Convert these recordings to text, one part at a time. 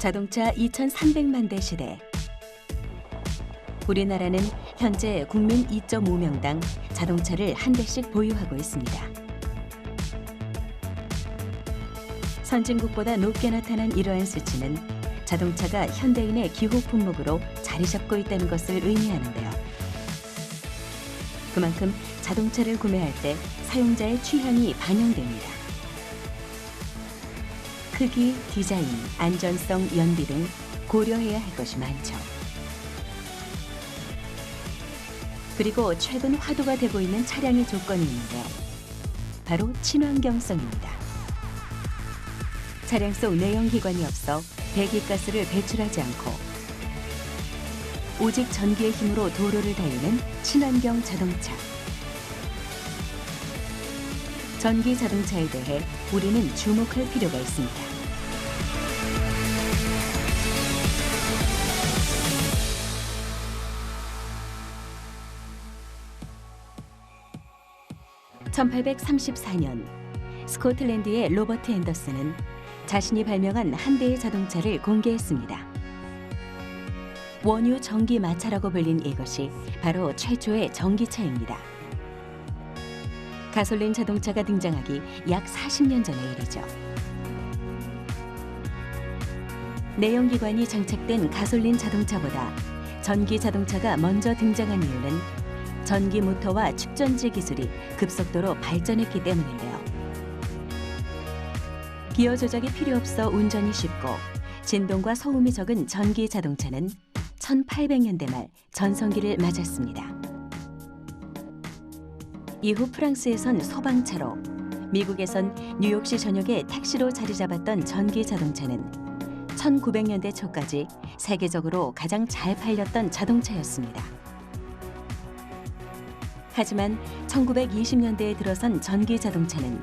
자동차 2,300만 대 시대. 우리나라는 현재 국민 2.5명당 자동차를 한 대씩 보유하고 있습니다. 선진국보다 높게 나타난 이러한 수치는 자동차가 현대인의 기호 품목으로 자리 잡고 있다는 것을 의미하는데요. 그만큼 자동차를 구매할 때 사용자의 취향이 반영됩니다. 크기, 디자인, 안전성, 연비 등 고려해야 할 것이 많죠. 그리고 최근 화두가 되고 있는 차량의 조건이 있는데요. 바로 친환경성입니다. 차량 속 내연기관이 없어 배기가스를 배출하지 않고 오직 전기의 힘으로 도로를 달리는 친환경 자동차. 전기 자동차에 대해 우리는 주목할 필요가 있습니다. (1834년) 스코틀랜드의 로버트 앤더슨은 자신이 발명한 한 대의 자동차를 공개했습니다. 원유 전기 마차라고 불린 이것이 바로 최초의 전기차입니다. 가솔린 자동차가 등장하기 약 40년 전의 일이죠. 내연기관이 장착된 가솔린 자동차보다 전기 자동차가 먼저 등장한 이유는 전기 모터와 축전지 기술이 급속도로 발전했기 때문인데요. 기어 조작이 필요 없어 운전이 쉽고 진동과 소음이 적은 전기 자동차는 1800년대 말 전성기를 맞았습니다. 이후 프랑스에선 소방차로, 미국에선 뉴욕시 전역에 택시로 자리 잡았던 전기 자동차는 1900년대 초까지 세계적으로 가장 잘 팔렸던 자동차였습니다. 하지만 1920년대에 들어선 전기 자동차는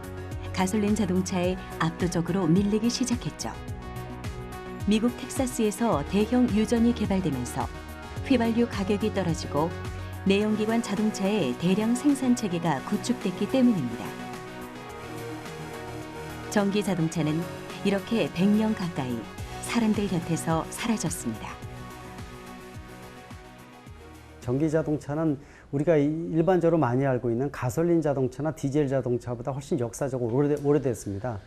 가솔린 자동차에 압도적으로 밀리기 시작했죠. 미국 텍사스에서 대형 유전이 개발되면서 휘발유 가격이 떨어지고 내연기관 자동차의 대량 생산 체계가 구축됐기 때문입니다. 전기 자동차는 이렇게 100년 가까이 사람들 곁에서 사라졌습니다. 전기 자동차는 우리가 일반적으로 많이 알고 있는 가솔린 자동차나 디젤 자동차보다 훨씬 역사적으로 오래됐습니다.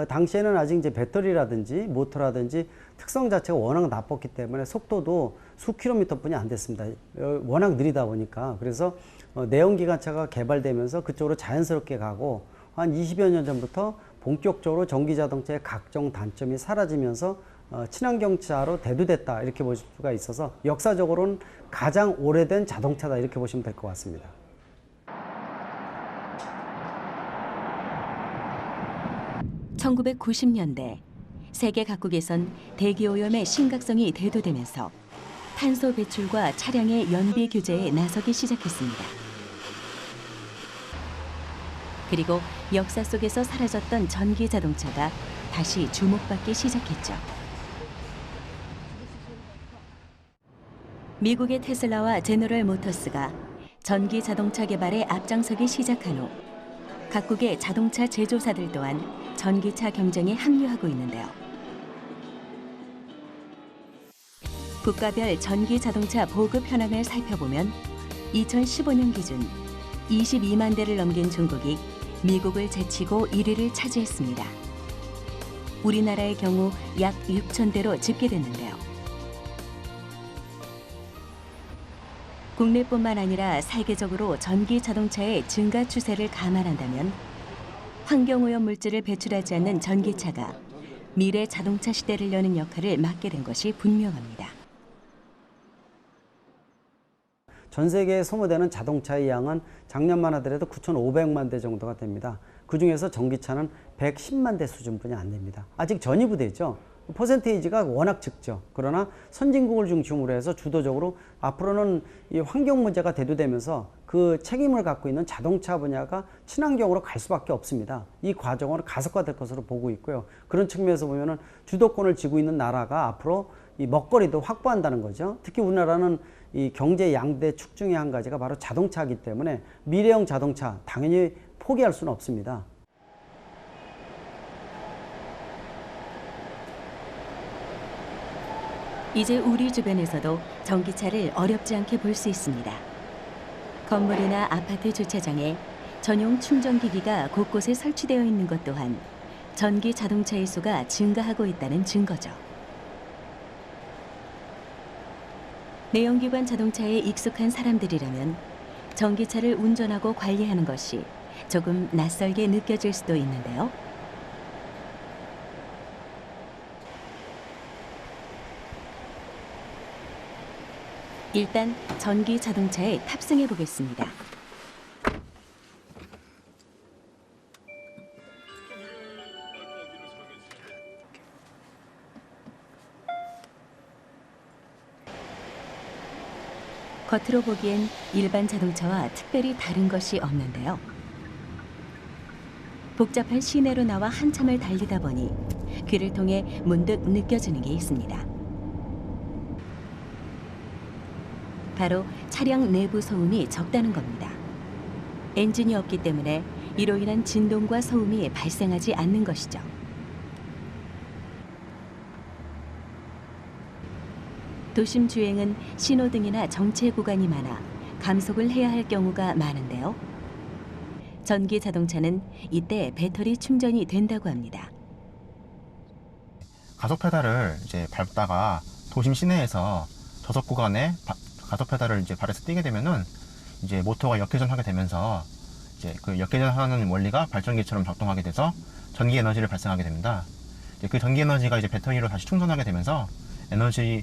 당시에는 아직 이제 배터리라든지 모터라든지 특성 자체가 워낙 나빴기 때문에 속도도 수 킬로미터뿐이 안 됐습니다. 워낙 느리다 보니까. 그래서 내연기관차가 개발되면서 그쪽으로 자연스럽게 가고 한 20여 년 전부터 본격적으로 전기 자동차의 각종 단점이 사라지면서 친환경차로 대두됐다 이렇게 볼 수가 있어서 역사적으로는 가장 오래된 자동차다 이렇게 보시면 될 것 같습니다. (1990년대) 세계 각국에선 대기오염의 심각성이 대두되면서 탄소 배출과 차량의 연비 규제에 나서기 시작했습니다. 그리고 역사 속에서 사라졌던 전기 자동차가 다시 주목받기 시작했죠. 미국의 테슬라와 제너럴 모터스가 전기 자동차 개발에 앞장서기 시작한 후 각국의 자동차 제조사들 또한 전기차 경쟁에 합류하고 있는데요. 국가별 전기 자동차 보급 현황을 살펴보면 2015년 기준 22만 대를 넘긴 중국이 미국을 제치고 1위를 차지했습니다. 우리나라의 경우 약 6천 대로 집계됐는데요. 국내뿐만 아니라 세계적으로 전기 자동차의 증가 추세를 감안한다면 환경오염 물질을 배출하지 않는 전기차가 미래 자동차 시대를 여는 역할을 맡게 된 것이 분명합니다. 전 세계에 소모되는 자동차의 양은 작년만 하더라도 9,500만 대 정도가 됩니다. 그중에서 전기차는 110만 대 수준뿐이 안 됩니다. 아직 전이부대죠. 퍼센테이지가 워낙 적죠. 그러나 선진국을 중심으로 해서 주도적으로 앞으로는 이 환경 문제가 대두되면서 그 책임을 갖고 있는 자동차 분야가 친환경으로 갈 수밖에 없습니다. 이 과정은 가속화될 것으로 보고 있고요. 그런 측면에서 보면은 주도권을 쥐고 있는 나라가 앞으로 이 먹거리도 확보한다는 거죠. 특히 우리나라는 이 경제 양대 축 중에 한 가지가 바로 자동차이기 때문에 미래형 자동차 당연히 포기할 수는 없습니다. 이제 우리 주변에서도 전기차를 어렵지 않게 볼 수 있습니다. 건물이나 아파트 주차장에 전용 충전기기가 곳곳에 설치되어 있는 것 또한 전기 자동차의 수가 증가하고 있다는 증거죠. 내연기관 자동차에 익숙한 사람들이라면 전기차를 운전하고 관리하는 것이 조금 낯설게 느껴질 수도 있는데요. 일단 전기 자동차에 탑승해 보겠습니다. 겉으로 보기엔 일반 자동차와 특별히 다른 것이 없는데요. 복잡한 시내로 나와 한참을 달리다 보니 귀를 통해 문득 느껴지는 게 있습니다. 바로 차량 내부 소음이 적다는 겁니다. 엔진이 없기 때문에 이로 인한 진동과 소음이 발생하지 않는 것이죠. 도심 주행은 신호등이나 정체 구간이 많아 감속을 해야 할 경우가 많은데요. 전기 자동차는 이때 배터리 충전이 된다고 합니다. 가속 페달을 이제 밟다가 도심 시내에서 저속 구간에 가속 페달을 이제 발에서 띄게 되면은 이제 모터가 역회전하게 되면서 이제 그 역회전하는 원리가 발전기처럼 작동하게 돼서 전기 에너지를 발생하게 됩니다. 이제 그 전기 에너지가 이제 배터리로 다시 충전하게 되면서 에너지를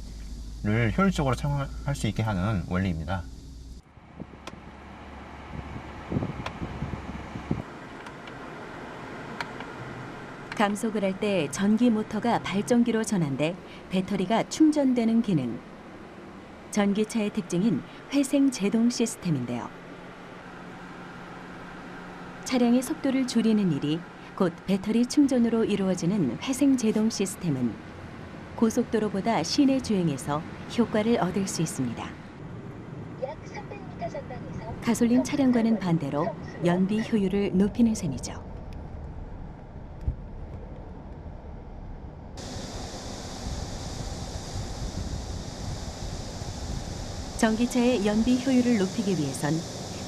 효율적으로 사용할 수 있게 하는 원리입니다. 감속을 할 때 전기 모터가 발전기로 전환돼 배터리가 충전되는 기능. 전기차의 특징인 회생 제동 시스템인데요. 차량의 속도를 줄이는 일이 곧 배터리 충전으로 이루어지는 회생 제동 시스템은 고속도로보다 시내 주행에서 효과를 얻을 수 있습니다. 가솔린 차량과는 반대로 연비 효율을 높이는 셈이죠. 전기차의 연비 효율을 높이기 위해선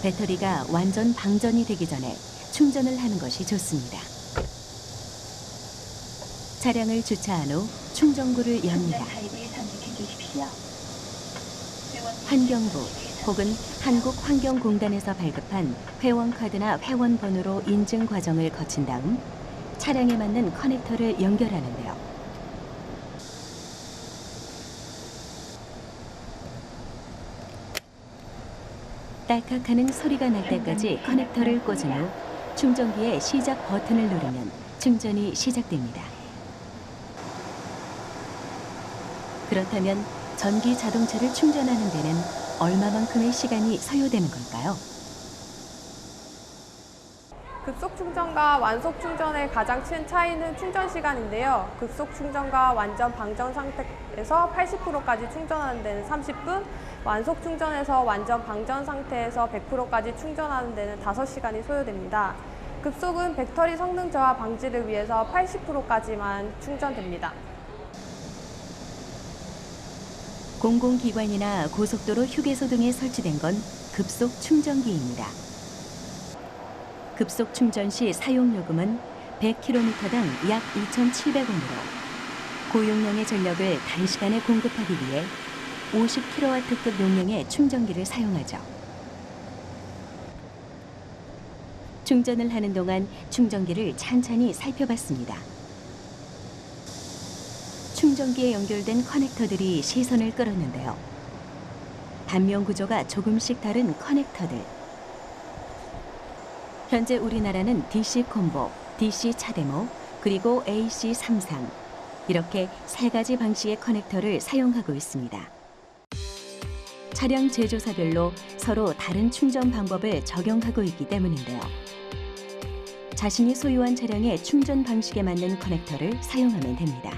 배터리가 완전 방전이 되기 전에 충전을 하는 것이 좋습니다. 차량을 주차한 후 충전구를 엽니다. 환경부 혹은 한국환경공단에서 발급한 회원카드나 회원번호로 인증 과정을 거친 다음 차량에 맞는 커넥터를 연결하는데요. 딸깍하는 소리가 날 때까지 커넥터를 꽂은 후 충전기의 시작 버튼을 누르면 충전이 시작됩니다. 그렇다면 전기 자동차를 충전하는 데는 얼마만큼의 시간이 소요되는 걸까요? 급속 충전과 완속 충전의 가장 큰 차이는 충전 시간인데요. 급속 충전과 완전 방전 상태에서 80%까지 충전하는 데는 30분, 완속 충전에서 완전 방전 상태에서 100%까지 충전하는 데는 5시간이 소요됩니다. 급속은 배터리 성능 저하 방지를 위해서 80%까지만 충전됩니다. 공공기관이나 고속도로 휴게소 등에 설치된 건 급속 충전기입니다. 급속 충전 시 사용요금은 100km당 약 2,700원으로 고용량의 전력을 단시간에 공급하기 위해 50kW급 용량의 충전기를 사용하죠. 충전을 하는 동안 충전기를 찬찬히 살펴봤습니다. 충전기에 연결된 커넥터들이 시선을 끌었는데요. 단면 구조가 조금씩 다른 커넥터들. 현재 우리나라는 DC 콤보, DC 차데모, 그리고 AC 삼상 이렇게 3가지 방식의 커넥터를 사용하고 있습니다. 차량 제조사별로 서로 다른 충전 방법을 적용하고 있기 때문인데요. 자신이 소유한 차량의 충전 방식에 맞는 커넥터를 사용하면 됩니다.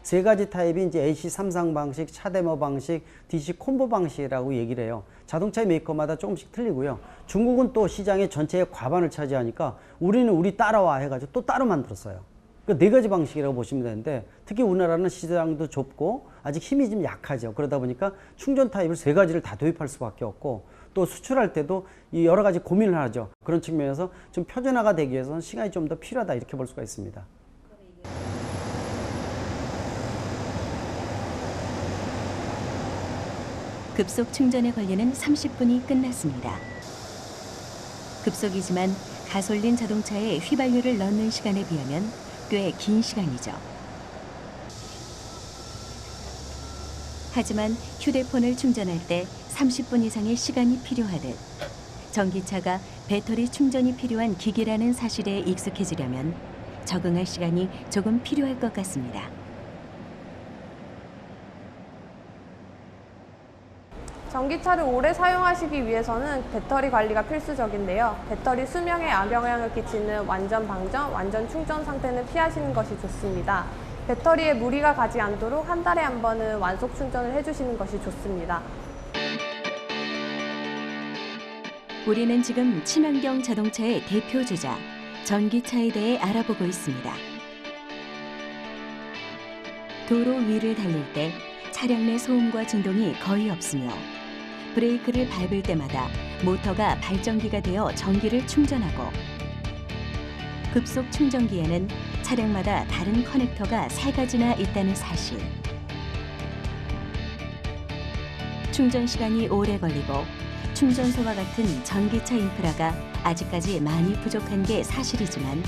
3가지 타입이 이제 AC 삼상 방식, 차데모 방식, DC 콤보 방식이라고 얘기를 해요. 자동차의 메이커마다 조금씩 틀리고요. 중국은 또 시장의 전체의 과반을 차지하니까 우리는 우리 따라와 해가지고 또 따로 만들었어요. 그 네 가지 방식이라고 보시면 되는데 특히 우리나라는 시장도 좁고 아직 힘이 좀 약하죠. 그러다 보니까 충전 타입을 세 가지를 다 도입할 수밖에 없고 또 수출할 때도 이 여러 가지 고민을 하죠. 그런 측면에서 좀 표준화가 되기 위해서는 시간이 좀 더 필요하다 이렇게 볼 수가 있습니다. 급속 충전의 관리는 30분이 끝났습니다. 급속이지만 가솔린 자동차에 휘발유를 넣는 시간에 비하면 꽤 긴 시간이죠. 하지만 휴대폰을 충전할 때 30분 이상의 시간이 필요하듯 전기차가 배터리 충전이 필요한 기기라는 사실에 익숙해지려면 적응할 시간이 조금 필요할 것 같습니다. 전기차를 오래 사용하시기 위해서는 배터리 관리가 필수적인데요. 배터리 수명에 악영향을 끼치는 완전 방전, 완전 충전 상태는 피하시는 것이 좋습니다. 배터리에 무리가 가지 않도록 한 달에 한 번은 완속 충전을 해주시는 것이 좋습니다. 우리는 지금 친환경 자동차의 대표 주자, 전기차에 대해 알아보고 있습니다. 도로 위를 달릴 때 차량 내 소음과 진동이 거의 없으며 브레이크를 밟을 때마다 모터가 발전기가 되어 전기를 충전하고 급속 충전기에는 차량마다 다른 커넥터가 3가지나 있다는 사실. 충전 시간이 오래 걸리고 충전소와 같은 전기차 인프라가 아직까지 많이 부족한 게 사실이지만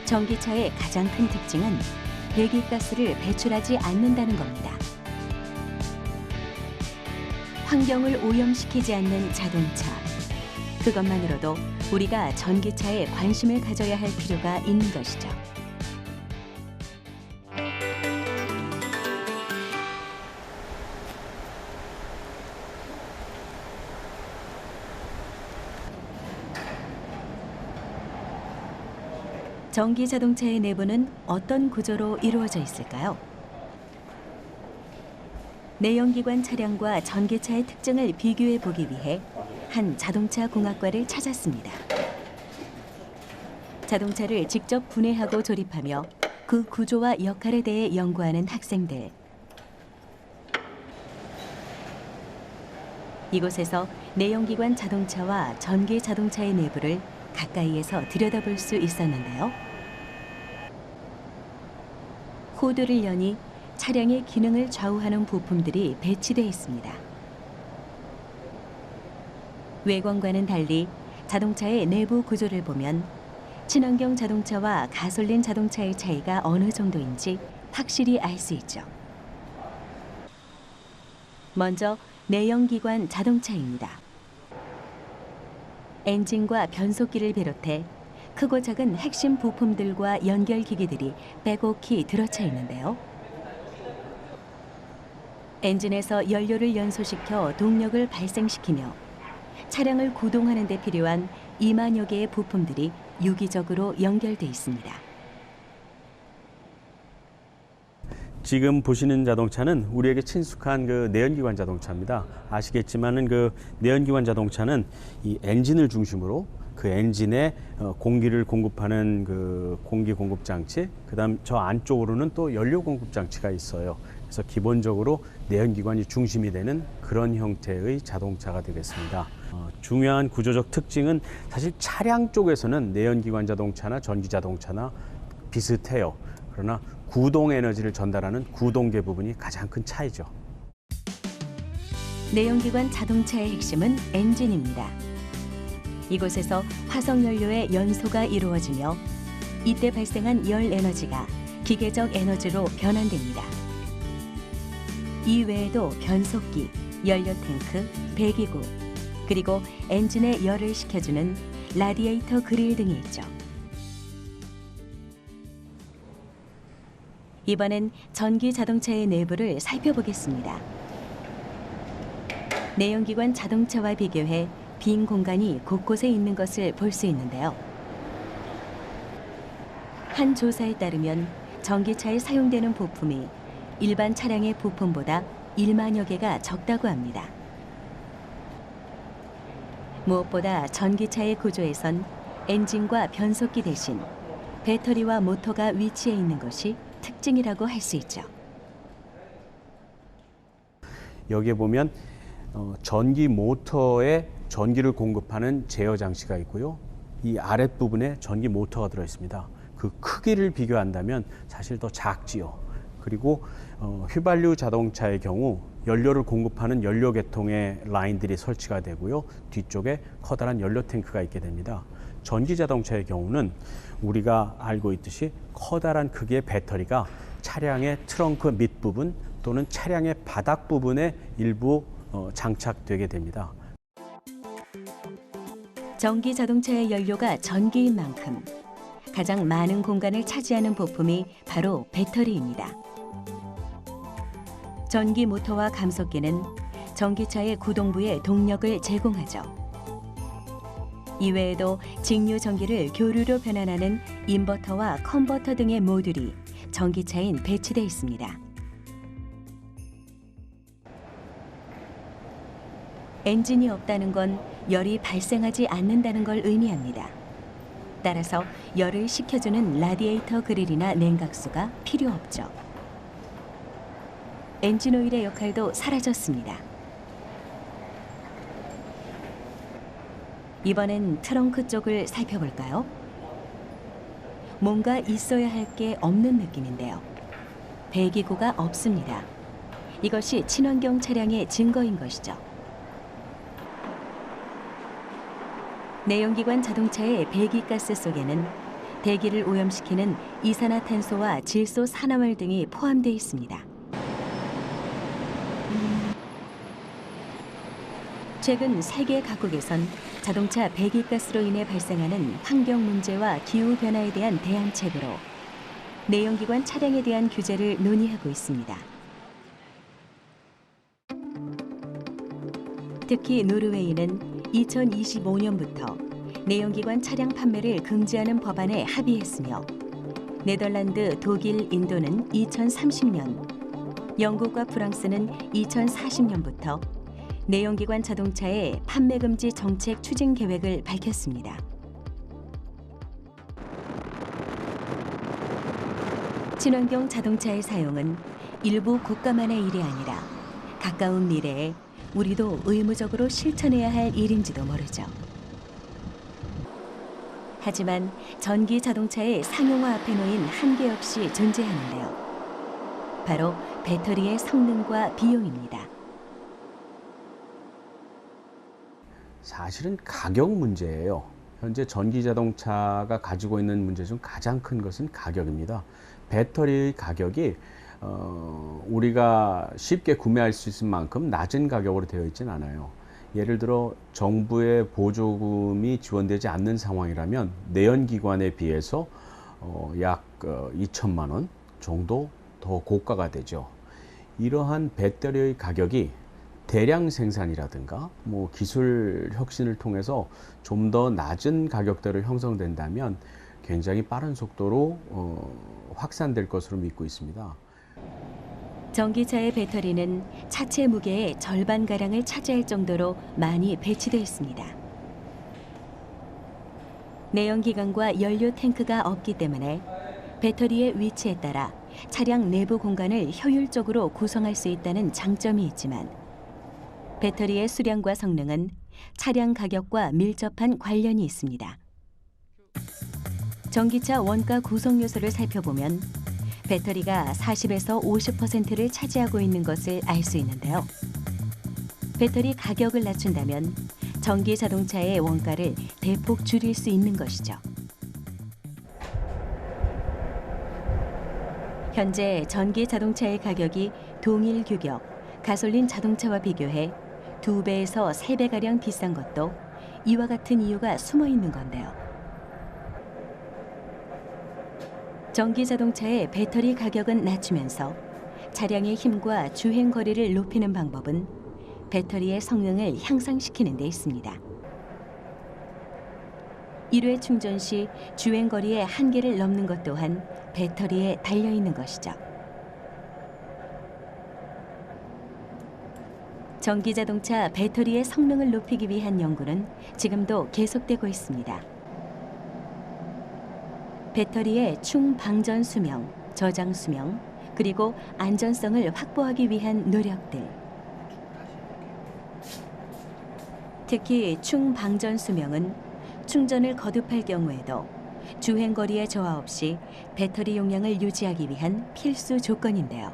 전기차의 가장 큰 특징은 배기가스를 배출하지 않는다는 겁니다. 환경을 오염시키지 않는 자동차. 그것만으로도 우리가 전기차에 관심을 가져야 할 필요가 있는 것이죠. 전기 자동차의 내부는 어떤 구조로 이루어져 있을까요? 내연기관 차량과 전기차의 특징을 비교해 보기 위해 한 자동차 공학과를 찾았습니다. 자동차를 직접 분해하고 조립하며 그 구조와 역할에 대해 연구하는 학생들. 이곳에서 내연기관 자동차와 전기 자동차의 내부를 가까이에서 들여다볼 수 있었는데요. 호드를 여니 차량의 기능을 좌우하는 부품들이 배치되어 있습니다. 외관과는 달리 자동차의 내부 구조를 보면 친환경 자동차와 가솔린 자동차의 차이가 어느 정도인지 확실히 알 수 있죠. 먼저 내연기관 자동차입니다. 엔진과 변속기를 비롯해 크고 작은 핵심 부품들과 연결기기들이 빼곡히 들어차 있는데요. 엔진에서 연료를 연소시켜 동력을 발생시키며 차량을 구동하는 데 필요한 2만여 개의 부품들이 유기적으로 연결돼 있습니다. 지금 보시는 자동차는 우리에게 친숙한 그 내연기관 자동차입니다. 아시겠지만은 그 내연기관 자동차는 이 엔진을 중심으로 그 엔진에 공기를 공급하는 그 공기 공급 장치, 그다음 저 안쪽으로는 또 연료 공급 장치가 있어요. 그래서 기본적으로 내연기관이 중심이 되는 그런 형태의 자동차가 되겠습니다. 중요한 구조적 특징은 사실 차량 쪽에서는 내연기관 자동차나 전기 자동차나 비슷해요. 그러나 구동 에너지를 전달하는 구동계 부분이 가장 큰 차이죠. 내연기관 자동차의 핵심은 엔진입니다. 이곳에서 화석연료의 연소가 이루어지며 이때 발생한 열 에너지가 기계적 에너지로 변환됩니다. 이 외에도 변속기, 연료 탱크, 배기구, 그리고 엔진에 열을 식혀주는 라디에이터 그릴 등이 있죠. 이번엔 전기 자동차의 내부를 살펴보겠습니다. 내연기관 자동차와 비교해 빈 공간이 곳곳에 있는 것을 볼 수 있는데요. 한 조사에 따르면 전기차에 사용되는 부품이 일반 차량의 부품보다 1만여 개가 적다고 합니다. 무엇보다 전기차의 구조에선 엔진과 변속기 대신 배터리와 모터가 위치해 있는 것이 특징이라고 할 수 있죠. 여기에 보면 전기 모터에 전기를 공급하는 제어 장치가 있고요. 이 아랫부분에 전기 모터가 들어 있습니다. 그 크기를 비교한다면 사실 더 작지요. 그리고 휘발유 자동차의 경우 연료를 공급하는 연료 계통의 라인들이 설치가 되고요. 뒤쪽에 커다란 연료 탱크가 있게 됩니다. 전기 자동차의 경우는 우리가 알고 있듯이 커다란 크기의 배터리가 차량의 트렁크 밑부분 또는 차량의 바닥 부분에 일부 장착되게 됩니다. 전기 자동차의 연료가 전기인 만큼 가장 많은 공간을 차지하는 부품이 바로 배터리입니다. 전기 모터와 감속기는 전기차의 구동부에 동력을 제공하죠. 이외에도 직류 전기를 교류로 변환하는 인버터와 컨버터 등의 모듈이 전기차인 배치돼 있습니다. 엔진이 없다는 건 열이 발생하지 않는다는 걸 의미합니다. 따라서 열을 식혀주는 라디에이터 그릴이나 냉각수가 필요 없죠. 엔진 오일의 역할도 사라졌습니다. 이번엔 트렁크 쪽을 살펴볼까요? 뭔가 있어야 할 게 없는 느낌인데요. 배기구가 없습니다. 이것이 친환경 차량의 증거인 것이죠. 내연기관 자동차의 배기가스 속에는 대기를 오염시키는 이산화탄소와 질소 산화물 등이 포함되어 있습니다. 최근 세계 각국에선 자동차 배기가스로 인해 발생하는 환경 문제와 기후 변화에 대한 대안책으로 내연기관 차량에 대한 규제를 논의하고 있습니다. 특히 노르웨이는 2025년부터 내연기관 차량 판매를 금지하는 법안에 합의했으며 네덜란드, 독일, 인도는 2030년, 영국과 프랑스는 2040년부터 내연기관 자동차의 판매 금지 정책 추진 계획을 밝혔습니다. 친환경 자동차의 사용은 일부 국가만의 일이 아니라 가까운 미래에 우리도 의무적으로 실천해야 할 일인지도 모르죠. 하지만 전기 자동차의 상용화 앞에 놓인 한계 역시 존재하는데요. 바로 배터리의 성능과 비용입니다. 사실은 가격 문제예요. 현재 전기 자동차가 가지고 있는 문제 중 가장 큰 것은 가격입니다. 배터리 가격이 우리가 쉽게 구매할 수 있을 만큼 낮은 가격으로 되어 있진 않아요. 예를 들어 정부의 보조금이 지원되지 않는 상황이라면 내연기관에 비해서 약 2천만 원 정도 더 고가가 되죠. 이러한 배터리의 가격이 대량 생산이라든가 기술 혁신을 통해서 좀 더 낮은 가격대로 형성된다면 굉장히 빠른 속도로 확산될 것으로 믿고 있습니다. 전기차의 배터리는 차체 무게의 절반가량을 차지할 정도로 많이 배치되어 있습니다. 내연기관과 연료 탱크가 없기 때문에 배터리의 위치에 따라 차량 내부 공간을 효율적으로 구성할 수 있다는 장점이 있지만 배터리의 수량과 성능은 차량 가격과 밀접한 관련이 있습니다. 전기차 원가 구성 요소를 살펴보면 배터리가 40에서 50%를 차지하고 있는 것을 알 수 있는데요. 배터리 가격을 낮춘다면 전기 자동차의 원가를 대폭 줄일 수 있는 것이죠. 현재 전기 자동차의 가격이 동일 규격 가솔린 자동차와 비교해 2배에서 3배가량 비싼 것도 이와 같은 이유가 숨어 있는 건데요. 전기 자동차의 배터리 가격은 낮추면서 차량의 힘과 주행 거리를 높이는 방법은 배터리의 성능을 향상시키는 데 있습니다. 1회 충전 시 주행 거리의 한계를 넘는 것 또한 배터리에 달려 있는 것이죠. 전기 자동차 배터리의 성능을 높이기 위한 연구는 지금도 계속되고 있습니다. 배터리의 충방전 수명, 저장 수명, 그리고 안전성을 확보하기 위한 노력들. 특히 충방전 수명은 충전을 거듭할 경우에도 주행거리의 저하 없이 배터리 용량을 유지하기 위한 필수 조건인데요.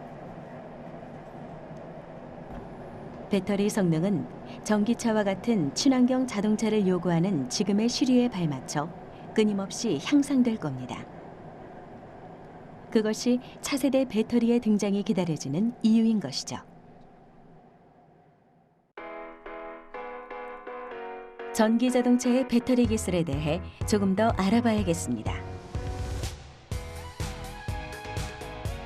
배터리 성능은 전기차와 같은 친환경 자동차를 요구하는 지금의 시류에 발맞춰 끊임없이 향상될 겁니다. 그것이 차세대 배터리의 등장이 기다려지는 이유인 것이죠. 전기 자동차의 배터리 기술에 대해 조금 더 알아봐야겠습니다.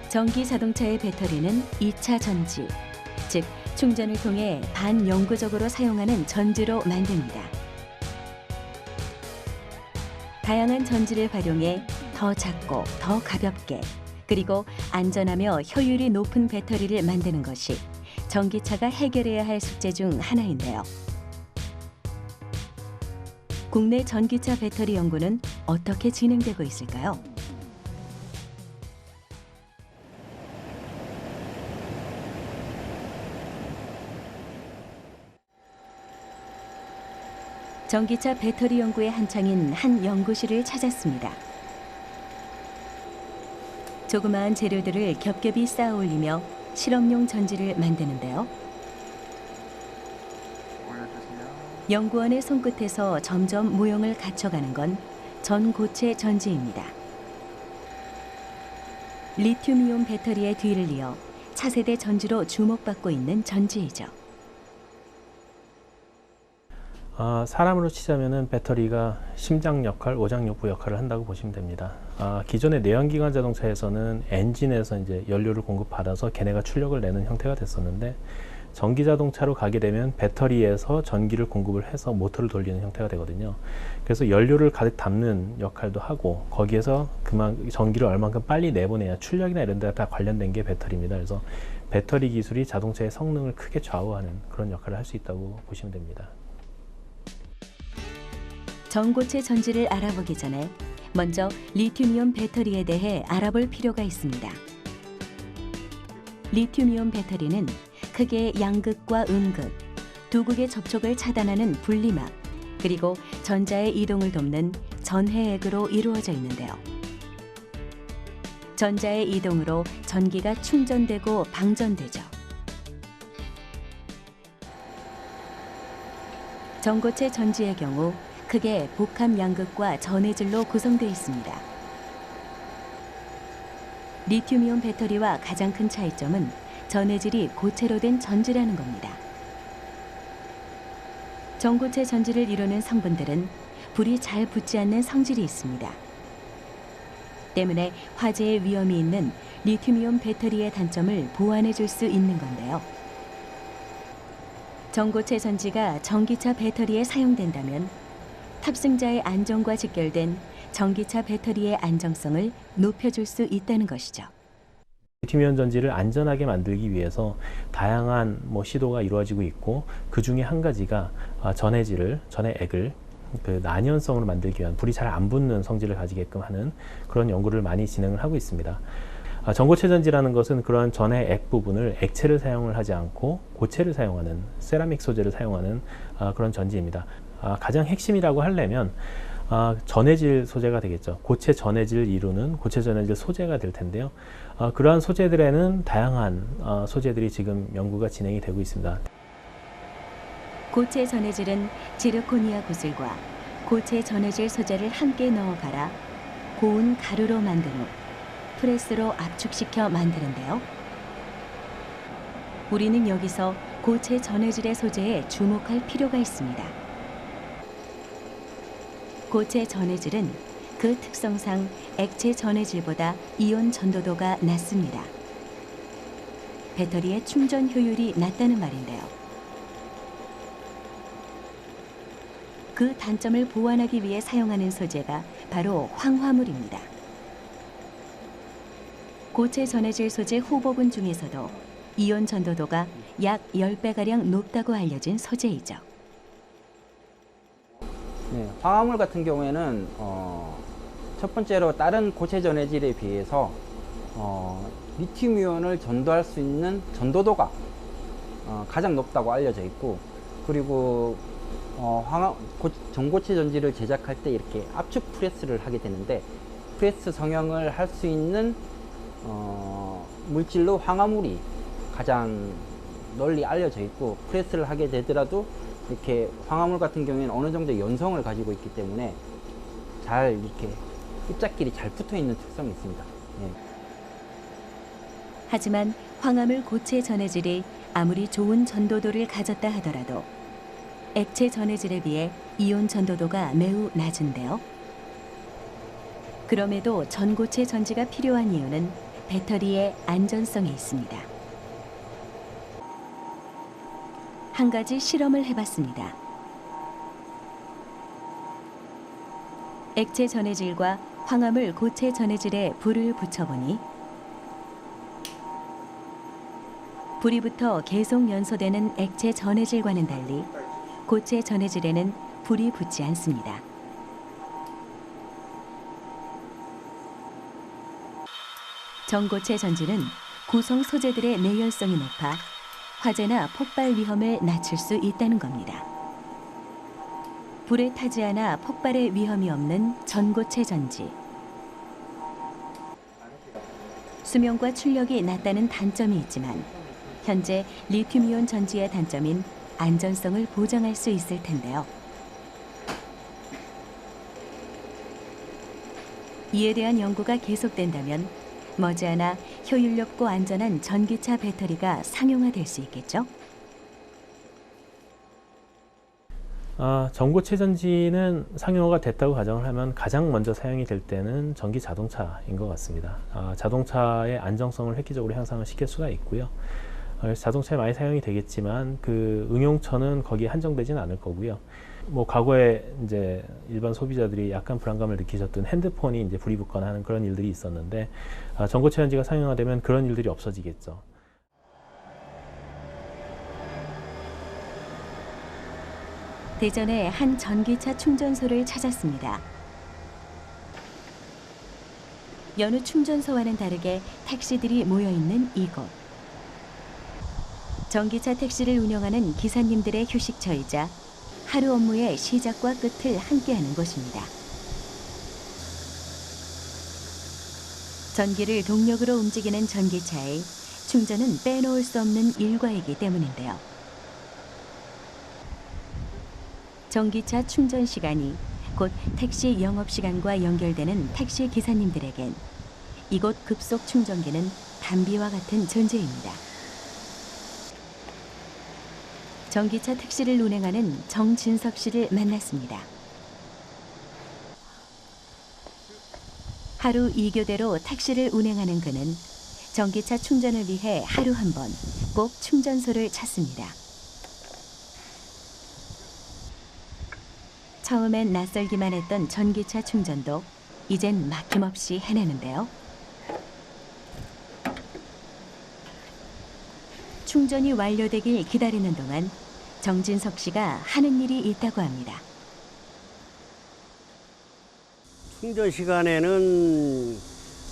전기 자동차의 배터리는 2차 전지, 즉 충전을 통해 반영구적으로 사용하는 전지로 만듭니다. 다양한 전지를 활용해 더 작고 더 가볍게 그리고 안전하며 효율이 높은 배터리를 만드는 것이 전기차가 해결해야 할 숙제 중 하나인데요. 국내 전기차 배터리 연구는 어떻게 진행되고 있을까요? 전기차 배터리 연구에 한창인 한 연구실을 찾았습니다. 조그마한 재료들을 겹겹이 쌓아 올리며 실험용 전지를 만드는데요. 연구원의 손끝에서 점점 모형을 갖춰가는 건 전고체 전지입니다. 리튬이온 배터리의 뒤를 이어 차세대 전지로 주목받고 있는 전지이죠. 사람으로 치자면은 배터리가 심장 역할, 오장육부 역할을 한다고 보시면 됩니다. 기존의 내연기관 자동차에서는 엔진에서 이제 연료를 공급받아서 걔네가 출력을 내는 형태가 됐었는데 전기 자동차로 가게 되면 배터리에서 전기를 공급을 해서 모터를 돌리는 형태가 되거든요. 그래서 연료를 가득 담는 역할도 하고 거기에서 그만 전기를 얼만큼 빨리 내보내야 출력이나 이런 데 다 관련된 게 배터리입니다. 그래서 배터리 기술이 자동차의 성능을 크게 좌우하는 그런 역할을 할 수 있다고 보시면 됩니다. 전고체 전지를 알아보기 전에 먼저 리튬이온 배터리에 대해 알아볼 필요가 있습니다. 리튬이온 배터리는 크게 양극과 음극, 두 극의 접촉을 차단하는 분리막, 그리고 전자의 이동을 돕는 전해액으로 이루어져 있는데요. 전자의 이동으로 전기가 충전되고 방전되죠. 전고체 전지의 경우 크게 복합 양극과 전해질로 구성되어 있습니다. 리튬이온 배터리와 가장 큰 차이점은 전해질이 고체로 된 전지라는 겁니다. 전고체 전지를 이루는 성분들은 불이 잘 붙지 않는 성질이 있습니다. 때문에 화재의 위험이 있는 리튬이온 배터리의 단점을 보완해 줄 수 있는 건데요. 전고체 전지가 전기차 배터리에 사용된다면 탑승자의 안전과 직결된 전기차 배터리의 안정성을 높여줄 수 있다는 것이죠. 리튬이온 전지를 안전하게 만들기 위해서 다양한 시도가 이루어지고 있고 그 중에 한 가지가 전해액을 그 난연성으로 만들기 위한 불이 잘 안 붙는 성질을 가지게끔 하는 그런 연구를 많이 진행을 하고 있습니다. 전고체 전지라는 것은 그러한 전해액 부분을 액체를 사용을 하지 않고 고체를 사용하는 세라믹 소재를 사용하는 그런 전지입니다. 가장 핵심이라고 하려면 전해질 소재가 되겠죠. 고체 전해질을 이루는 고체 전해질 소재가 될 텐데요. 그러한 소재들에는 다양한 소재들이 지금 연구가 진행이 되고 있습니다. 고체 전해질은 지르코니아 구슬과 고체 전해질 소재를 함께 넣어 갈아 고운 가루로 만든 후 프레스로 압축시켜 만드는데요. 우리는 여기서 고체 전해질의 소재에 주목할 필요가 있습니다. 고체 전해질은 그 특성상 액체 전해질보다 이온 전도도가 낮습니다. 배터리의 충전 효율이 낮다는 말인데요. 그 단점을 보완하기 위해 사용하는 소재가 바로 황화물입니다. 고체 전해질 소재 후보군 중에서도 이온 전도도가 약 10배가량 높다고 알려진 소재이죠. 네, 황화물 같은 경우에는 첫 번째로 다른 고체 전해질에 비해서 리튬이온을 전도할 수 있는 전도도가 가장 높다고 알려져 있고, 그리고 전고체 전지를 제작할 때 이렇게 압축 프레스를 하게 되는데, 프레스 성형을 할 수 있는 물질로 황화물이 가장 널리 알려져 있고, 프레스를 하게 되더라도 이렇게 황화물 같은 경우에는 어느 정도 연성을 가지고 있기 때문에 잘 이렇게 입자끼리 잘 붙어 있는 특성이 있습니다. 예. 하지만 황화물 고체 전해질이 아무리 좋은 전도도를 가졌다 하더라도 액체 전해질에 비해 이온 전도도가 매우 낮은데요. 그럼에도 전고체 전지가 필요한 이유는 배터리의 안전성에 있습니다. 한 가지 실험을 해봤습니다. 액체 전해질과 황화물 고체 전해질에 불을 붙여보니 불이 붙어 계속 연소되는 액체 전해질과는 달리 고체 전해질에는 불이 붙지 않습니다. 전고체 전지는 구성 소재들의 내열성이 높아 화재나 폭발 위험을 낮출 수 있다는 겁니다. 불에 타지 않아 폭발의 위험이 없는 전고체 전지. 수명과 출력이 낮다는 단점이 있지만 현재 리튬이온 전지의 단점인 안전성을 보장할 수 있을 텐데요. 이에 대한 연구가 계속된다면 머지않아 효율적고 안전한 전기차 배터리가 상용화될 수 있겠죠? 전고체 전지는 상용화가 됐다고 가정을 하면 가장 먼저 사용이 될 때는 전기 자동차인 것 같습니다. 자동차의 안정성을 획기적으로 향상을 시킬 수가 있고요. 그래서 자동차에 많이 사용이 되겠지만 그 응용처는 거기에 한정되지는 않을 거고요. 뭐 과거에 이제 일반 소비자들이 약간 불안감을 느끼셨던 핸드폰이 이제 불이 붙거나 하는 그런 일들이 있었는데, 전고체 전지가 상용화되면 그런 일들이 없어지겠죠. 대전에 한 전기차 충전소를 찾았습니다. 여느 충전소와는 다르게 택시들이 모여있는 이곳. 전기차 택시를 운영하는 기사님들의 휴식처이자 하루 업무의 시작과 끝을 함께하는 곳입니다. 전기를 동력으로 움직이는 전기차에 충전은 빼놓을 수 없는 일과이기 때문인데요. 전기차 충전 시간이 곧 택시 영업시간과 연결되는 택시 기사님들에겐 이곳 급속 충전기는 담비와 같은 존재입니다. 전기차 택시를 운행하는 정진석 씨를 만났습니다. 하루 2교대로 택시를 운행하는 그는 전기차 충전을 위해 하루 한 번 꼭 충전소를 찾습니다. 처음엔 낯설기만 했던 전기차 충전도 이젠 막힘없이 해내는데요. 충전이 완료되길 기다리는 동안 정진석 씨가 하는 일이 있다고 합니다. 충전 시간에는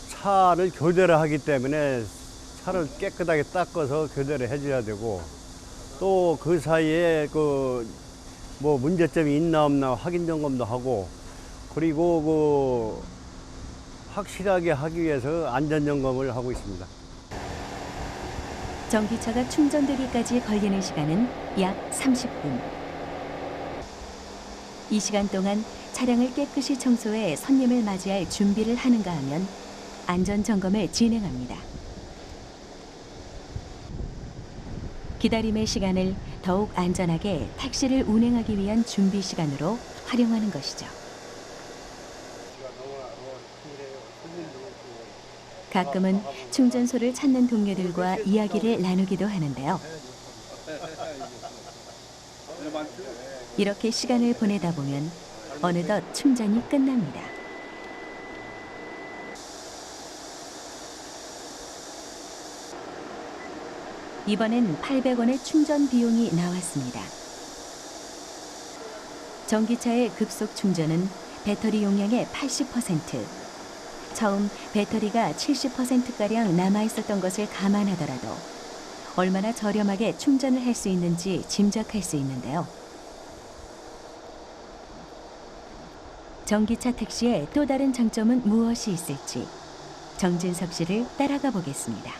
차를 교대를 하기 때문에 차를 깨끗하게 닦아서 교대를 해줘야 되고, 또 그 사이에 뭐 문제점이 있나 없나 확인 점검도 하고, 그리고 확실하게 하기 위해서 안전 점검을 하고 있습니다. 전기차가 충전되기까지 걸리는 시간은 약 30분. 이 시간 동안 차량을 깨끗이 청소해 손님을 맞이할 준비를 하는가 하면 안전 점검을 진행합니다. 기다림의 시간을 더욱 안전하게 택시를 운행하기 위한 준비 시간으로 활용하는 것이죠. 가끔은 충전소를 찾는 동료들과 이야기를 나누기도 하는데요. 이렇게 시간을 보내다 보면 어느덧 충전이 끝납니다. 이번엔 800원의 충전 비용이 나왔습니다. 전기차의 급속 충전은 배터리 용량의 80%. 처음 배터리가 70%가량 남아있었던 것을 감안하더라도 얼마나 저렴하게 충전을 할 수 있는지 짐작할 수 있는데요. 전기차 택시의 또 다른 장점은 무엇이 있을지 정진석 씨를 따라가 보겠습니다.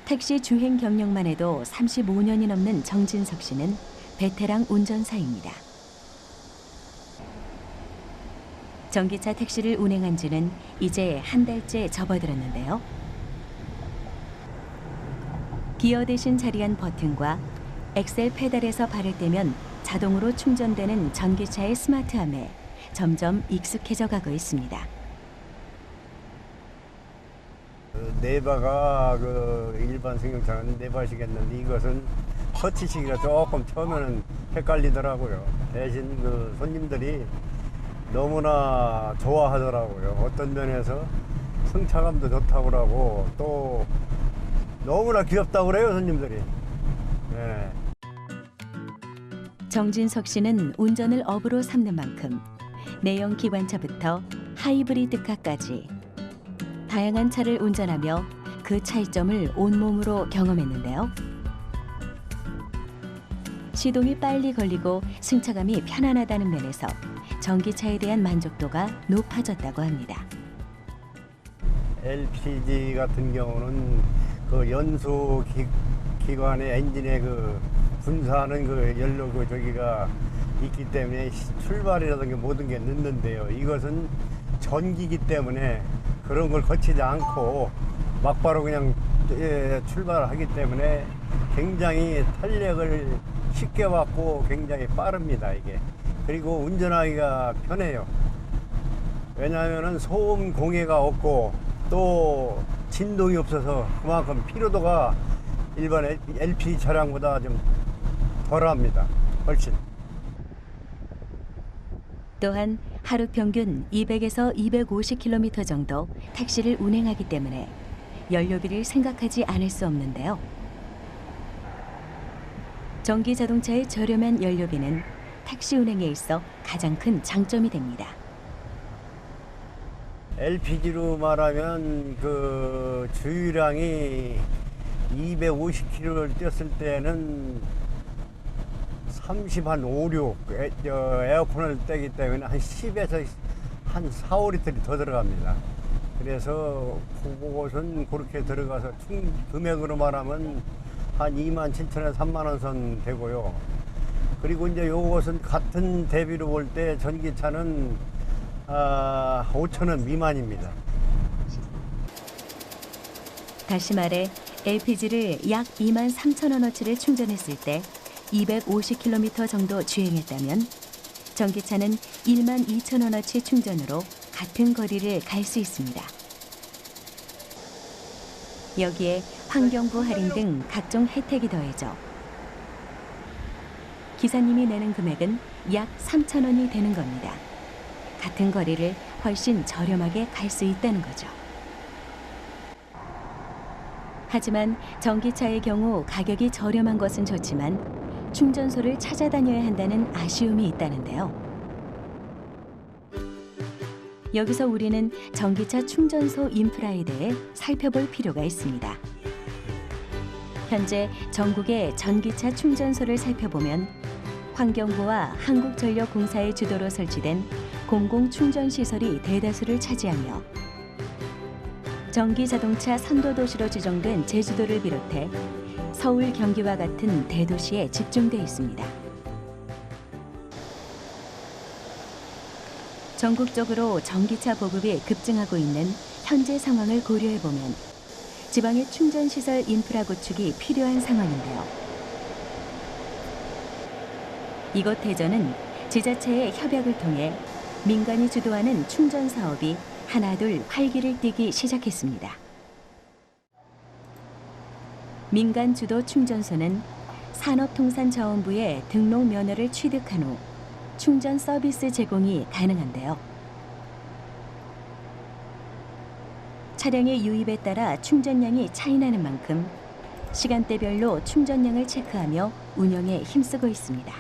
택시 주행 경력만 해도 35년이 넘는 정진석 씨는 베테랑 운전사입니다. 전기차 택시를 운행한 지는 이제 한 달째 접어들었는데요. 기어 대신 자리한 버튼과 엑셀 페달에서 발을 떼면 자동으로 충전되는 전기차의 스마트함에 점점 익숙해져 가고 있습니다. 네바가 일반 승용차는 네바시겠는데 이것은 터치시기가 조금 처음에는 헷갈리더라고요. 대신 손님들이 너무나 좋아하더라고요. 어떤 면에서 승차감도 좋다고 그러고 또 너무나 귀엽다고 그래요, 손님들이. 네. 정진석 씨는 운전을 업으로 삼는 만큼 내연 기관차부터 하이브리드카까지 다양한 차를 운전하며 그 차이점을 온몸으로 경험했는데요. 시동이 빨리 걸리고 승차감이 편안하다는 면에서 전기차에 대한 만족도가 높아졌다고 합니다. LPG 같은 경우는 연소 기관의 엔진에 분사하는 연료 저기가 있기 때문에 출발이라든가 모든 게 늦는데요. 이것은 전기이기 때문에 그런 걸 거치지 않고 막바로 그냥 출발하기 때문에 굉장히 탄력을 쉽게 받고 굉장히 빠릅니다, 이게. 그리고 운전하기가 편해요. 왜냐하면 소음 공해가 없고 또 진동이 없어서 그만큼 피로도가 일반 LPG 차량보다 좀 덜합니다. 훨씬. 또한 하루 평균 200에서 250km 정도 택시를 운행하기 때문에 연료비를 생각하지 않을 수 없는데요. 전기 자동차의 저렴한 연료비는 택시 운행에 있어 가장 큰 장점이 됩니다. LPG로 말하면 주유량이 250km를 뛰었을 때는 5, 6 에어컨을 떼기 때문에 한 10에서 한 4, 5리터이 더 들어갑니다. 그래서 그것은 그렇게 들어가서 총 금액으로 말하면 한 27,000에서 30,000원 선 되고요. 그리고 이제 요것은 같은 대비로 볼 때 전기차는 5,000원 미만입니다. 다시 말해 LPG를 약 23,000원어치를 충전했을 때 250km 정도 주행했다면 전기차는 12,000원어치 충전으로 같은 거리를 갈 수 있습니다. 여기에 환경부 할인 등 각종 혜택이 더해져 기사님이 내는 금액은 약 3,000원이 되는 겁니다. 같은 거리를 훨씬 저렴하게 갈 수 있다는 거죠. 하지만 전기차의 경우 가격이 저렴한 것은 좋지만 충전소를 찾아다녀야 한다는 아쉬움이 있다는데요. 여기서 우리는 전기차 충전소 인프라에 대해 살펴볼 필요가 있습니다. 현재 전국의 전기차 충전소를 살펴보면 환경부와 한국전력공사의 주도로 설치된 공공충전시설이 대다수를 차지하며 전기자동차 선도도시로 지정된 제주도를 비롯해 서울, 경기와 같은 대도시에 집중돼 있습니다. 전국적으로 전기차 보급이 급증하고 있는 현재 상황을 고려해보면 지방의 충전시설 인프라 구축이 필요한 상황인데요. 이곳 대전은 지자체의 협약을 통해 민간이 주도하는 충전 사업이 하나둘 활기를 띠기 시작했습니다. 민간 주도 충전소는 산업통상자원부의 등록 면허를 취득한 후 충전 서비스 제공이 가능한데요. 차량의 유입에 따라 충전량이 차이나는 만큼 시간대별로 충전량을 체크하며 운영에 힘쓰고 있습니다.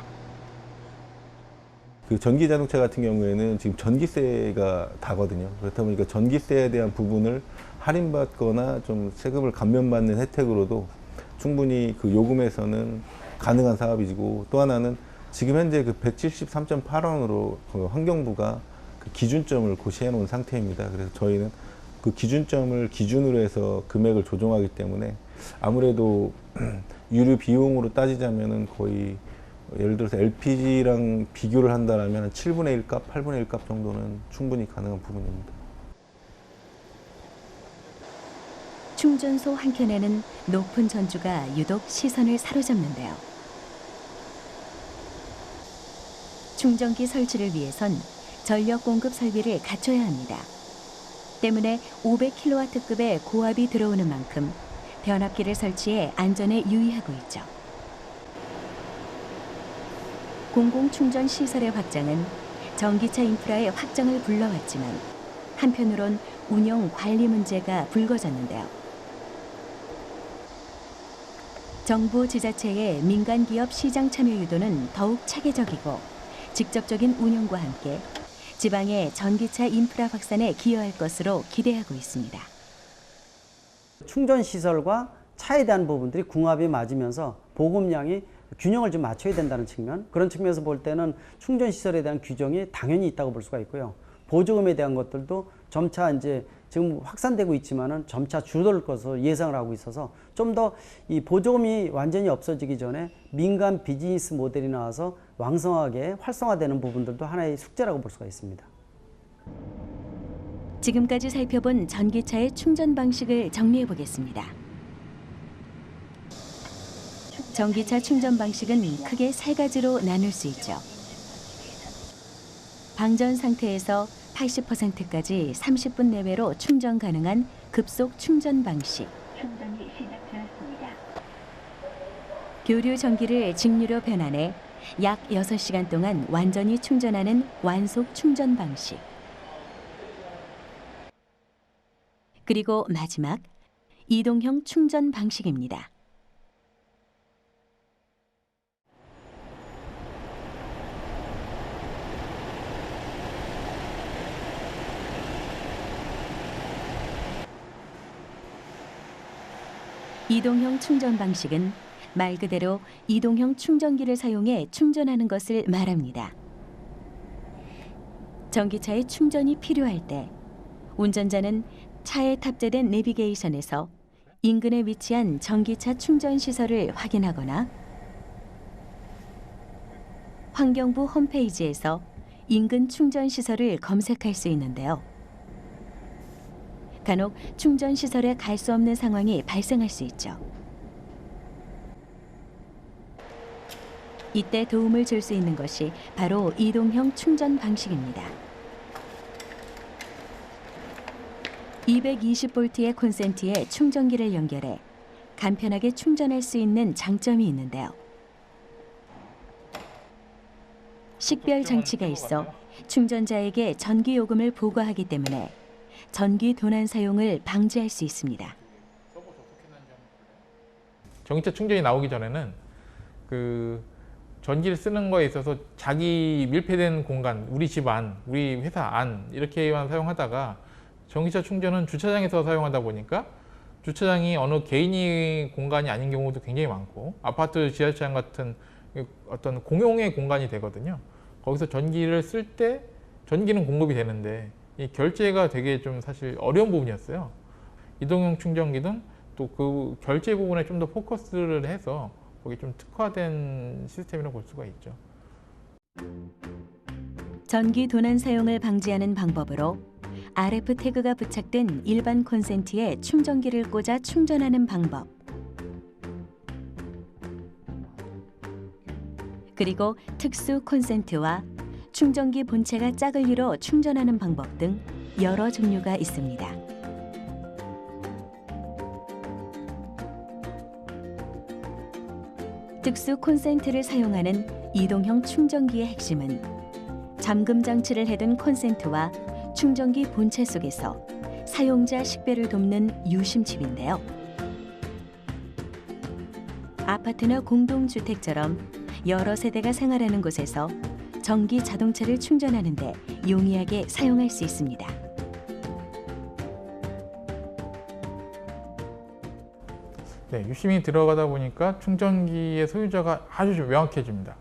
그 전기 자동차 같은 경우에는 지금 전기세가 다거든요. 그렇다 보니까 전기세에 대한 부분을 할인받거나 좀 세금을 감면받는 혜택으로도 충분히 그 요금에서는 가능한 사업이고, 또 하나는 지금 현재 그 173.8원으로 그 환경부가 그 기준점을 고시해 놓은 상태입니다. 그래서 저희는 그 기준점을 기준으로 해서 금액을 조정하기 때문에 아무래도 유류 비용으로 따지자면은 거의 예를 들어서 LPG랑 비교를 한다면 한 7분의 1 값, 8분의 1 값 정도는 충분히 가능한 부분입니다. 충전소 한켠에는 높은 전주가 유독 시선을 사로잡는데요. 충전기 설치를 위해선 전력 공급 설비를 갖춰야 합니다. 때문에 500kW급의 고압이 들어오는 만큼 변압기를 설치해 안전에 유의하고 있죠. 공공충전 시설의 확장은 전기차 인프라의 확장을 불러왔지만 한편으론 운영 관리 문제가 불거졌는데요. 정부 지자체의 민간 기업 시장 참여 유도는 더욱 체계적이고 직접적인 운영과 함께 지방의 전기차 인프라 확산에 기여할 것으로 기대하고 있습니다. 충전 시설과 차에 대한 부분들이 궁합이 맞으면서 보급량이 균형을 좀 맞춰야 된다는 측면, 그런 측면에서 볼 때는 충전 시설에 대한 규정이 당연히 있다고 볼 수가 있고요. 보조금에 대한 것들도 점차 이제 지금 확산되고 있지만은 점차 줄어들 것으로 예상을 하고 있어서 좀 더 이 보조금이 완전히 없어지기 전에 민간 비즈니스 모델이 나와서 왕성하게 활성화되는 부분들도 하나의 숙제라고 볼 수가 있습니다. 지금까지 살펴본 전기차의 충전 방식을 정리해 보겠습니다. 전기차 충전 방식은 크게 세 가지로 나눌 수 있죠. 방전 상태에서 80%까지 30분 내외로 충전 가능한 급속 충전 방식. 충전이 시작되었습니다. 교류 전기를 직류로 변환해 약 6시간 동안 완전히 충전하는 완속 충전 방식. 그리고 마지막 이동형 충전 방식입니다. 이동형 충전 방식은 말 그대로 이동형 충전기를 사용해 충전하는 것을 말합니다. 전기차에 충전이 필요할 때 운전자는 차에 탑재된 내비게이션에서 인근에 위치한 전기차 충전 시설을 확인하거나 환경부 홈페이지에서 인근 충전 시설을 검색할 수 있는데요. 간혹 충전 시설에 갈 수 없는 상황이 발생할 수 있죠. 이때 도움을 줄 수 있는 것이 바로 이동형 충전 방식입니다. 220V의 콘센트에 충전기를 연결해 간편하게 충전할 수 있는 장점이 있는데요. 식별 장치가 있어 충전자에게 전기 요금을 보고하기 때문에 전기 도난 사용을 방지할 수 있습니다. 전기차 충전이 나오기 전에는 그 전기를 쓰는 거에 있어서 자기 밀폐된 공간, 우리 집 안, 우리 회사 안 이렇게만 사용하다가 전기차 충전은 주차장에서 사용하다 보니까 주차장이 어느 개인이 공간이 아닌 경우도 굉장히 많고 아파트 지하주차장 같은 어떤 공용의 공간이 되거든요. 거기서 전기를 쓸 때 전기는 공급이 되는데 이 결제가 되게 좀 사실 어려운 부분이었어요. 이동형 충전기는 또 그 결제 부분에 좀 더 포커스를 해서 거기 좀 특화된 시스템이라고 볼 수가 있죠. 전기 도난 사용을 방지하는 방법으로 RF 태그가 부착된 일반 콘센트에 충전기를 꽂아 충전하는 방법, 그리고 특수 콘센트와 충전기 본체가 짝을이로 충전하는 방법 등 여러 종류가 있습니다. 특수 콘센트를 사용하는 이동형 충전기의 핵심은 잠금 장치를 해둔 콘센트와 충전기 본체 속에서 사용자 식별을 돕는 유심칩인데요. 아파트나 공동주택처럼 여러 세대가 생활하는 곳에서 전기 자동차를 충전하는데 용이하게 사용할 수 있습니다. 네, 유심히 들어가다 보니까 충전기의 소유자가 아주 좀 명확해집니다.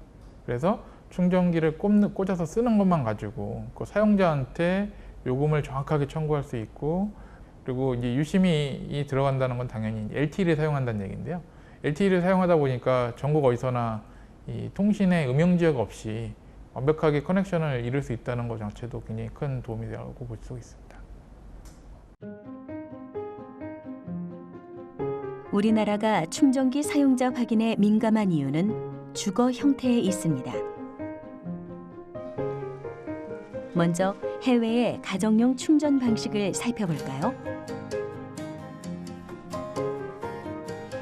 그래서 충전기를 꽂아서 쓰는 것만 가지고 그 사용자한테 요금을 정확하게 청구할 수 있고, 그리고 이제 유심히 들어간다는 건 당연히 LTE를 사용한다는 얘기인데요. LTE를 사용하다 보니까 전국 어디서나 이 통신의 음영지역 없이 완벽하게 커넥션을 이룰 수 있다는 것 자체도 굉장히 큰 도움이 되라고 볼 수 있습니다. 우리나라가 충전기 사용자 확인에 민감한 이유는 주거 형태에 있습니다. 먼저 해외의 가정용 충전 방식을 살펴볼까요?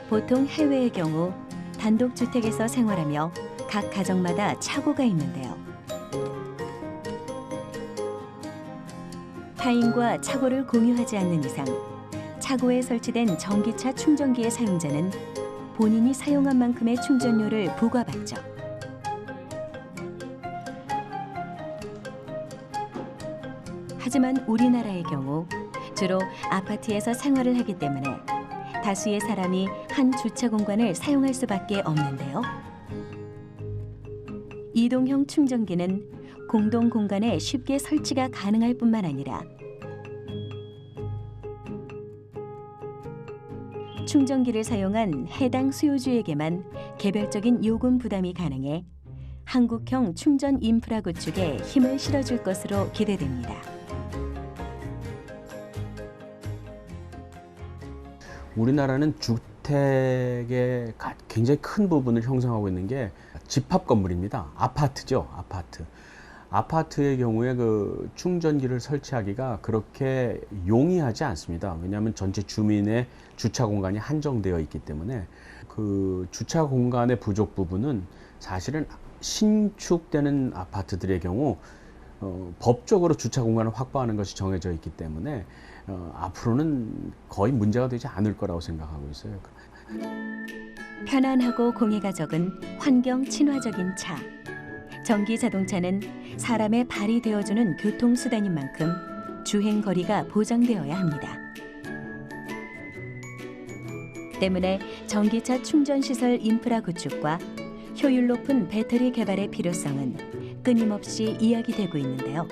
보통 해외의 경우 단독주택에서 생활하며 각 가정마다 차고가 있는데요. 타인과 차고를 공유하지 않는 이상 차고에 설치된 전기차 충전기의 사용자는 본인이 사용한 만큼의 충전료를 부과받죠. 하지만 우리나라의 경우 주로 아파트에서 생활을 하기 때문에 다수의 사람이 한 주차 공간을 사용할 수밖에 없는데요. 이동형 충전기는 공동 공간에 쉽게 설치가 가능할 뿐만 아니라 충전기를 사용한 해당 수요주에게만 개별적인 요금 부담이 가능해 한국형 충전 인프라 구축에 힘을 실어줄 것으로 기대됩니다. 우리나라는 주택의 굉장히 큰 부분을 형성하고 있는 게 집합 건물입니다. 아파트죠, 아파트. 아파트의 경우에 그 충전기를 설치하기가 그렇게 용이하지 않습니다. 왜냐하면 전체 주민의 주차 공간이 한정되어 있기 때문에 그 주차 공간의 부족 부분은 사실은 신축되는 아파트들의 경우 법적으로 주차 공간을 확보하는 것이 정해져 있기 때문에 앞으로는 거의 문제가 되지 않을 거라고 생각하고 있어요. 편안하고 공해가 적은 환경 친화적인 차. 전기 자동차는 사람의 발이 되어주는 교통수단인 만큼 주행 거리가 보장되어야 합니다. 때문에 전기차 충전시설 인프라 구축과 효율 높은 배터리 개발의 필요성은 끊임없이 이야기되고 있는데요.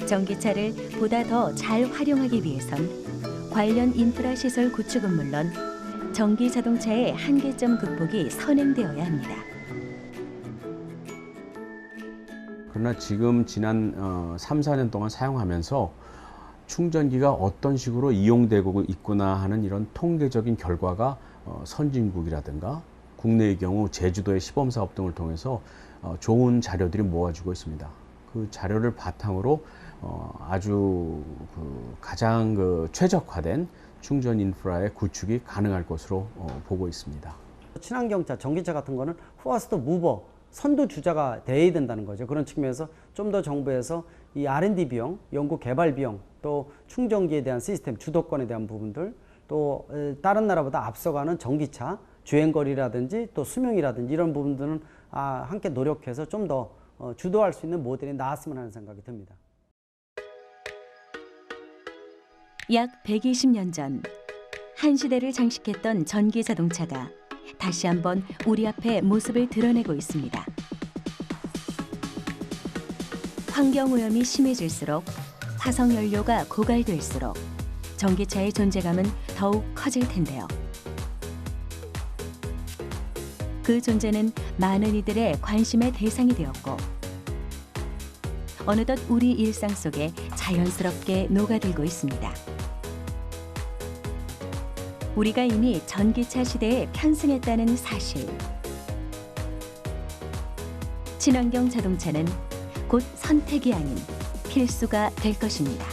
전기차를 보다 더 잘 활용하기 위해선 관련 인프라 시설 구축은 물론 전기 자동차의 한계점 극복이 선행되어야 합니다. 그러나 지금 지난 3, 4년 동안 사용하면서 충전기가 어떤 식으로 이용되고 있구나 하는 이런 통계적인 결과가 선진국이라든가 국내의 경우 제주도의 시범사업 등을 통해서 좋은 자료들이 모아지고 있습니다. 그 자료를 바탕으로 아주 가장 최적화된 충전 인프라의 구축이 가능할 것으로 보고 있습니다. 친환경차, 전기차 같은 거는 퍼스트 무버, 선두 주자가 돼야 된다는 거죠. 그런 측면에서 좀 더 정부에서 이 R&D 비용, 연구 개발 비용, 또 충전기에 대한 시스템, 주도권에 대한 부분들, 또 다른 나라보다 앞서가는 전기차, 주행거리라든지 또 수명이라든지 이런 부분들은 함께 노력해서 좀 더 주도할 수 있는 모델이 나왔으면 하는 생각이 듭니다. 약 120년 전 한 시대를 장식했던 전기 자동차가 다시 한번 우리 앞에 모습을 드러내고 있습니다. 환경오염이 심해질수록 화석연료가 고갈될수록 전기차의 존재감은 더욱 커질 텐데요. 그 존재는 많은 이들의 관심의 대상이 되었고 어느덧 우리 일상 속에 자연스럽게 녹아들고 있습니다. 우리가 이미 전기차 시대에 편승했다는 사실. 친환경 자동차는 곧 선택이 아닌 필수가 될 것입니다.